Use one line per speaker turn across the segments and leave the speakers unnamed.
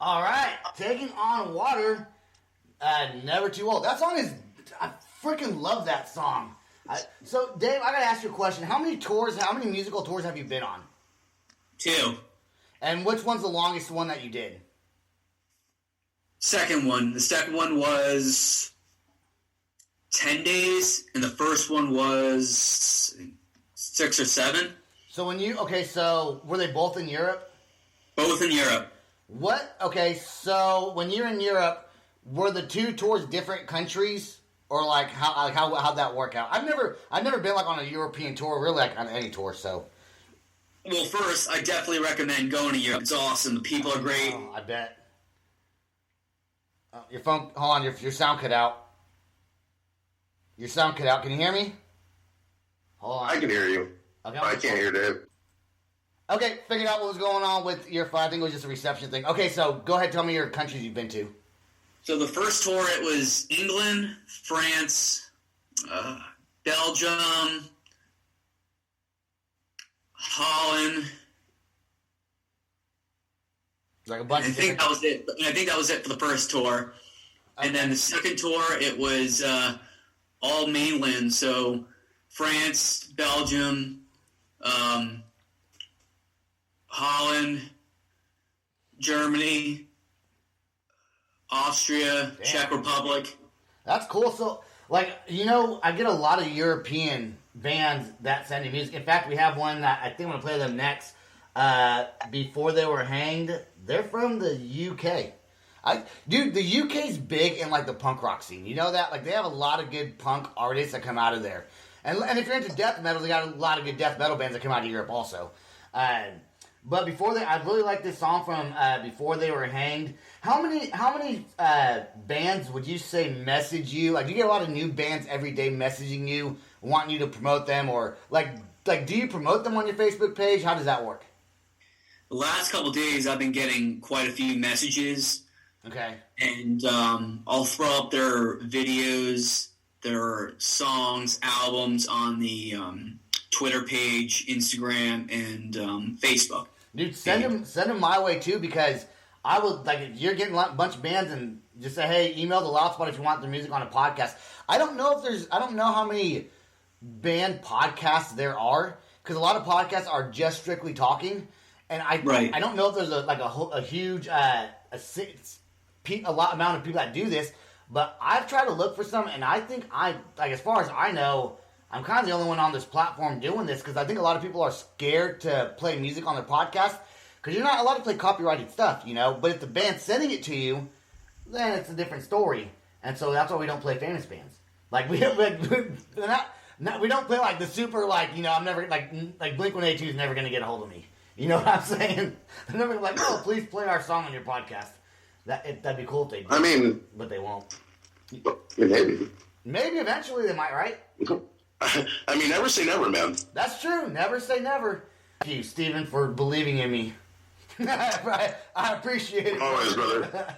All right, Taking on Water, Never Too Old. That song is, I freaking love that song. So, Dave, I gotta ask you a question. How many musical tours have you been on?
2.
And which one's the longest one that you did?
Second one. The second one was 10 days, and the first one was 6 or 7.
So so were they both in Europe?
Both in Europe.
So when you're in Europe, were the 2 tours different countries? Or how'd that work out? I've never been like on a European tour, really like on any tour, so.
Well, first, I definitely recommend going to Europe. It's awesome. The people are great.
Oh, I bet. Your phone, hold on, your sound cut out. Your sound cut out. Can you hear me? Hold on.
I can hear you.
Okay,
I can't hear Dave.
Okay, figured out what was going on with your phone. I think it was just a reception thing. Okay, so go ahead, tell me your countries you've been to.
So the first tour, it was England, France, Belgium, Holland.
Like a bunch.
I think that was it. I think that was it for the first tour. Okay. And then the second tour, it was all mainland. So France, Belgium, Holland, Germany, Austria, damn. Czech Republic.
That's cool. So, I get a lot of European bands that send me music. In fact, we have one that I think I'm going to play them next. Before They Were Hanged. They're from the UK. The UK's big in, the punk rock scene. You know that? They have a lot of good punk artists that come out of there. And if you're into death metal, they got a lot of good death metal bands that come out of Europe also. But I really like this song from Before They Were Hanged. How many bands would you say message you? Do you get a lot of new bands every day messaging you, wanting you to promote them, or do you promote them on your Facebook page? How does that work?
The last couple of days, I've been getting quite a few messages.
Okay.
And I'll throw up their videos, their songs, albums on the Twitter page, Instagram, and Facebook.
Dude, send them my way too, because I would if you're getting a bunch of bands and just say, hey, email the Loud Spot if you want their music on a podcast. I don't know how many band podcasts there are, because a lot of podcasts are just strictly talking, and I don't know if there's a huge amount of people that do this, but I've tried to look for some, and I think as far as I know, I'm kind of the only one on this platform doing this, because I think a lot of people are scared to play music on their podcast, because you're not allowed to play copyrighted stuff, but if the band's sending it to you, then it's a different story. And so that's why we don't play famous bands. We don't play the super, I'm never, Blink-182 is never going to get a hold of me. You know what I'm saying? They're never going to be oh, please play our song on your podcast. That'd be cool if they did. But they won't.
Maybe.
Maybe eventually they might, right?
Never say never, man.
That's true. Never say never. Thank you, Steven, for believing in me. I appreciate it.
Always, brother.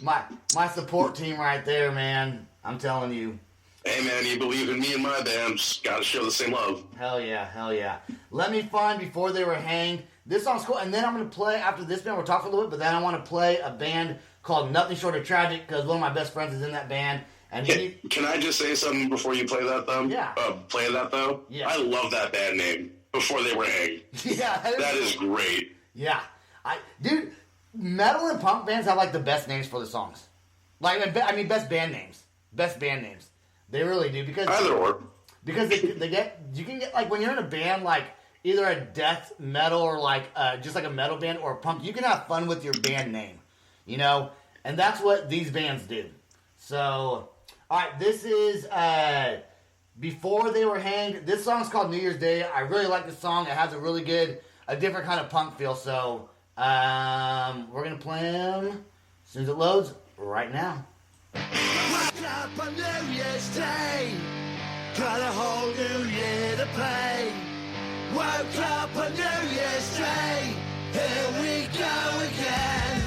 My support team right there, man. I'm telling you.
Hey, man, you believe in me and my band. Just gotta show the same love.
Hell yeah. Let Me Find Before They Were Hanged. This song's cool. And then I'm going to play, after this band, we'll talk for a little bit, but then I want to play a band called Nothing Short of Tragic, because one of my best friends is in that band. And
can I just say something before you play that, though?
Yeah.
Play that, though?
Yeah.
I love that band name, Before They Were Hanged.
Yeah.
That is great.
Yeah. Dude, metal and punk bands have, the best names for the songs. Best band names. Best band names. They really do, because...
Either or.
Because you can get, when you're in a band, either a death metal or, just a metal band or a punk, you can have fun with your band name, And that's what these bands do. So... All right, this is Before They Were Hanged. This song's called New Year's Day. I really like this song. It has a different kind of punk feel. So we're going to play them as soon as it loads right now.
Woke up on New Year's Day, got a whole new year to play. Woke up on New Year's Day, here we go again.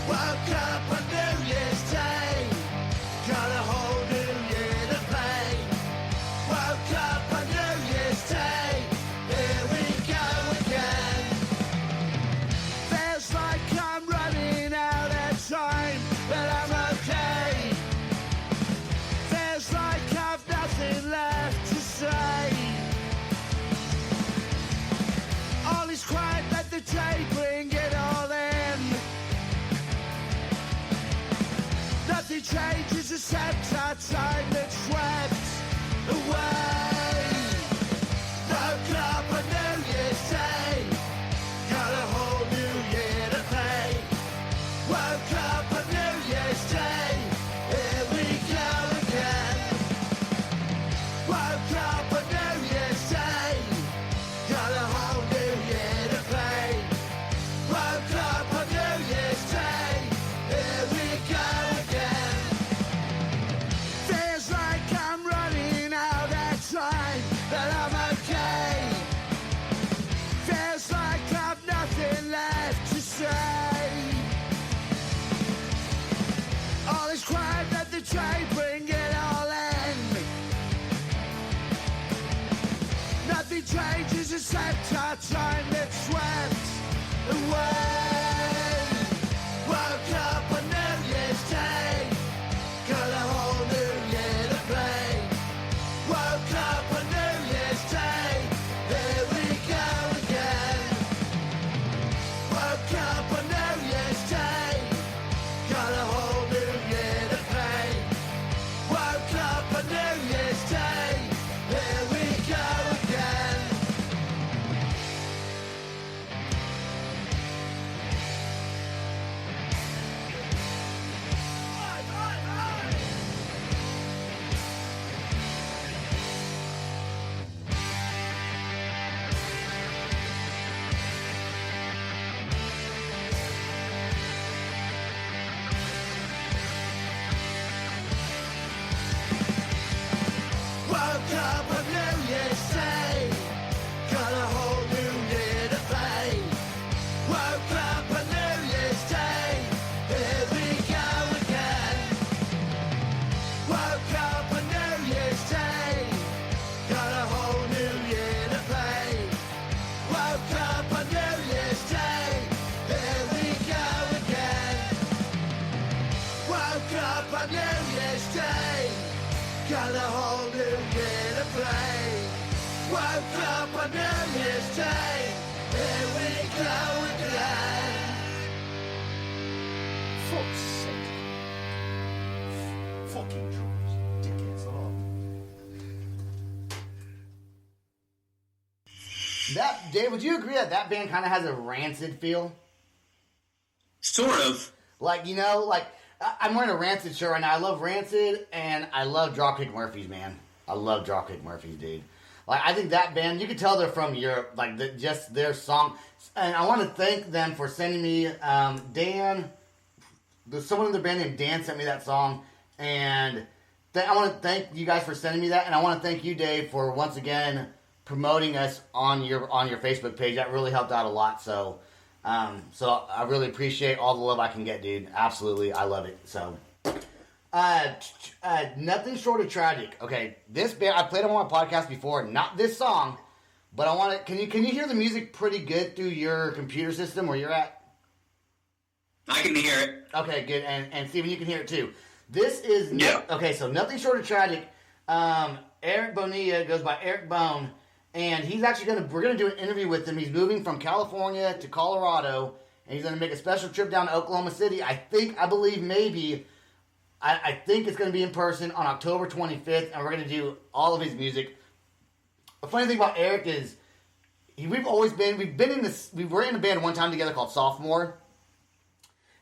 Woke up on New accept our time that swept away. Woke up on New Year's Day, got a whole new year to play. Woke up on New Year's Day, here we go again. Woke up on New Year's Day, got a whole new year to play. Woke up on New Year's Day, here we go again. Woke up on New Year's Day, got a whole new year to play. Woke up on New Year's Day, here we go again. Woke up on New Year's Day, got a whole new year to play. Woke up on New Year's Day, here we go again. Woke up on New Year's Day, got a whole new year to play. Woke up on New Year's Day, here we go again.
Fuck's sake. Fucking drums. Dickheads. Oh.
That, Dave, would you agree that band kind of has a Rancid feel?
Sort of.
Like, you know, like, I'm wearing a Rancid shirt right now. I love Rancid, and I love Dropkick Murphys, man. I love Dropkick Murphys, dude. Like, I think that band, you can tell they're from Europe. Like, just their song. And I want to thank them for sending me, Dan, there's someone in the band named Dan sent me that song. And I want to thank you guys for sending me that. And I want to thank you, Dave, for once again promoting us on your Facebook page. That really helped out a lot. So I really appreciate all the love I can get, dude. Absolutely, I love it. So, nothing short of tragic. Okay, this band I played them on my podcast before. Not this song, but I want to. Can you hear the music pretty good through your computer system where you're at?
I can hear it.
Okay, good. And Steven, you can hear it too. This is
Yeah.
Okay, so nothing short of tragic. Eric Bonilla goes by Eric Bone. And he's actually we're gonna do an interview with him. He's moving from California to Colorado, and he's gonna make a special trip down to Oklahoma City. I think it's gonna be in person on October 25th, and we're gonna do all of his music. The funny thing about Eric is, we were in a band one time together called Sophomore,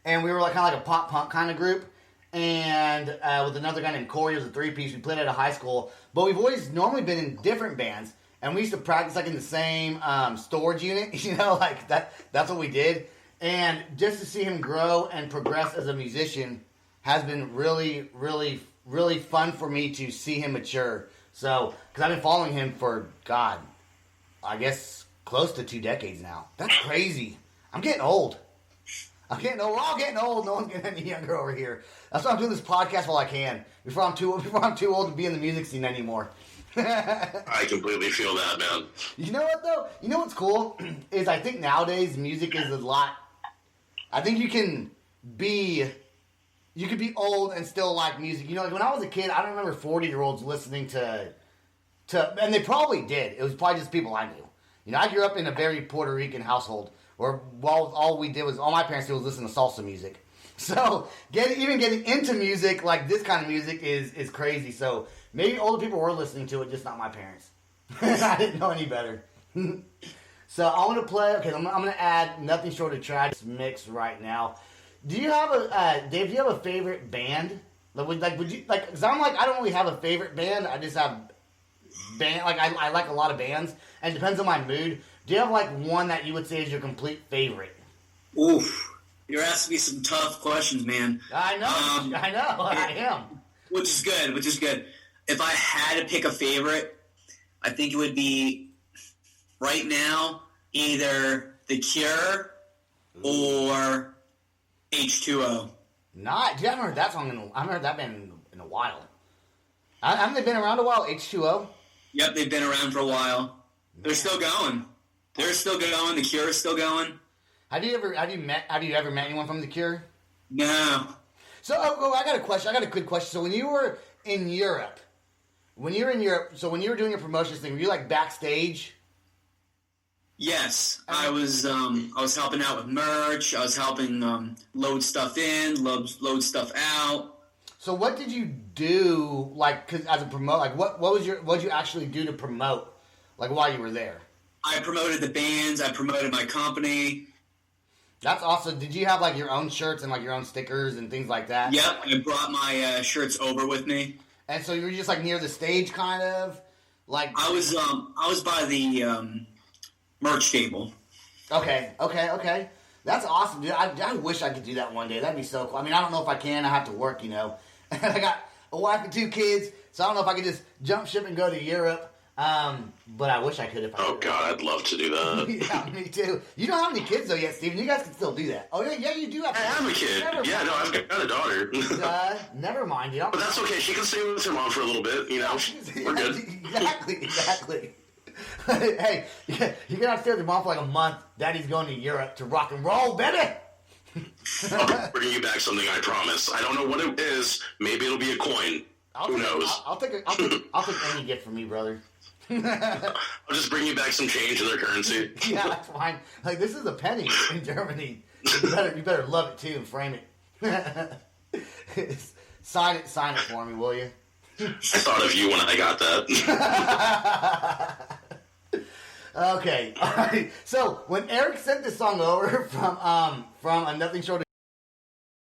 and we were like kind of like a pop punk kind of group. And with another guy named Corey, it was a 3-piece. We played at a high school, but we've always normally been in different bands. And we used to practice like in the same storage unit, you know, like that's what we did. And just to see him grow and progress as a musician has been really, really, really fun for me to see him mature. So, because I've been following him for, God, I guess close to 2 decades now. That's crazy. I'm getting old. We're all getting old. No one's getting any younger over here. That's why I'm doing this podcast while I can. Before I'm too old to be in the music scene anymore.
I completely feel that, man.
You know what, though? You know what's cool? Is I think nowadays music is a lot... I think you can be old and still like music. You know, like when I was a kid, I don't remember 40-year-olds listening to... And they probably did. It was probably just people I knew. You know, I grew up in a very Puerto Rican household where all my parents did was listen to salsa music. So, getting into music, like this kind of music, is crazy. So... Maybe older people were listening to it, just not my parents. I didn't know any better. So I want to play. Okay, I'm going to add Nothing Short of Tragic mix right now. Do you have Dave? Do you have a favorite band? Would you like? Because I'm like, I don't really have a favorite band. I just have band. Like I like a lot of bands, and it depends on my mood. Do you have like one that you would say is your complete favorite?
Oof, you're asking me some tough questions, man.
I know. I am.
Which is good. If I had to pick a favorite, I think it would be right now either The Cure or H2O.
Not. Dude, I haven't heard that song. I haven't heard that band in a while. Haven't they been around a while? H2O.
Yep, they've been around for a while. They're still going. They're still going. The Cure is still going.
Have you ever met anyone from The Cure?
No.
So, I got a question. I got a good question. So, when you were in Europe, when you were doing your promotions thing, were you like backstage?
Yes, I was helping out with merch. I was helping load stuff in, load stuff out.
So, what did you do? Like, 'cause as a promote, like, what did you actually do to promote? Like, while you were there?
I promoted the bands. I promoted my company.
That's awesome. Did you have like your own shirts and like your own stickers and things like that?
Yep, I brought my shirts over with me.
And so you were just like near the stage, kind of like.
I was by the merch table.
Okay. That's awesome, dude. I wish I could do that one day. That'd be so cool. I mean, I don't know if I can. I have to work, you know. And I got a wife and 2 kids, so I don't know if I could just jump ship and go to Europe. But I wish I could if I could.
Oh, God, I'd love to do that.
Yeah, me too. You don't have any kids, though, yet, Steven. You guys can still do that. Oh, yeah, you do have
I have a kid. Yeah, no, I've got a daughter.
Never mind, dude.
But that's okay. She can stay with her mom for a little bit, you know. We're good.
Exactly. Hey, you're going to have to stay with your mom for like a month. Daddy's going to Europe to rock and roll, baby.
I'll bring you back something, I promise. I don't know what it is. Maybe it'll be a coin. Who knows?
I'll take any gift from you, brother.
I'll just bring you back some change in their currency.
Yeah, that's fine. Like, this is a penny in Germany. You better love it too and frame it. Sign it for me, will you?
I thought of you when I got that.
Okay, all right. So when Eric sent this song over from a Nothing Short of